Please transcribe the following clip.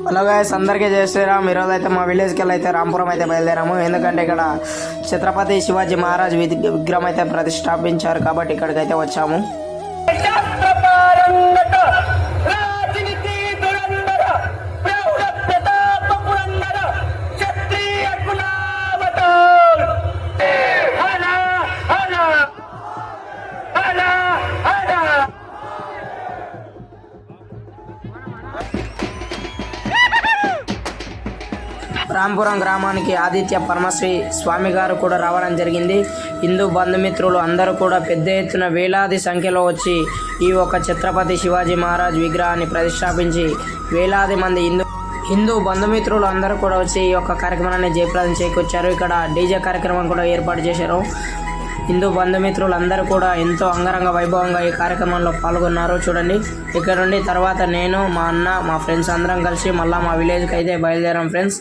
Hello guys, అందరికీ జై శ్రీరామ్. ఈరోజు అయితే మా విలేజ్కి వెళ్ళి అయితే రాంపురం అయితే బయలుదేరాము. ఎందుకంటే ఇక్కడ ఛత్రపతి శివాజీ మహారాజ్ విగ్రహం అయితే ప్రతిష్టాపించారు కాబట్టి ఇక్కడికి అయితే వచ్చాము. రాంపురం గ్రామానికి ఆదిత్య పరమశ్రీ స్వామి గారు కూడా రావడం జరిగింది. హిందూ బంధుమిత్రులు అందరూ కూడా పెద్ద ఎత్తున వేలాది సంఖ్యలో వచ్చి ఈ ఒక ఛత్రపతి శివాజీ మహారాజ్ విగ్రహాన్ని ప్రతిష్టాపించి వేలాది మంది హిందూ బంధుమిత్రులు అందరూ కూడా వచ్చి ఈ యొక్క కార్యక్రమాన్ని జయప్రదం చేకూర్చారు. ఇక్కడ డీజే కార్యక్రమం కూడా ఏర్పాటు చేశారు. హిందూ బంధుమిత్రులు అందరూ కూడా ఎంతో అంగరంగ వైభవంగా ఈ కార్యక్రమంలో పాల్గొన్నారు. చూడండి, ఇక్కడ నుండి తర్వాత నేను, మా అన్న, మా ఫ్రెండ్స్ అందరం కలిసి మళ్ళీ మా విలేజ్కి అయితే బయలుదేరాం ఫ్రెండ్స్.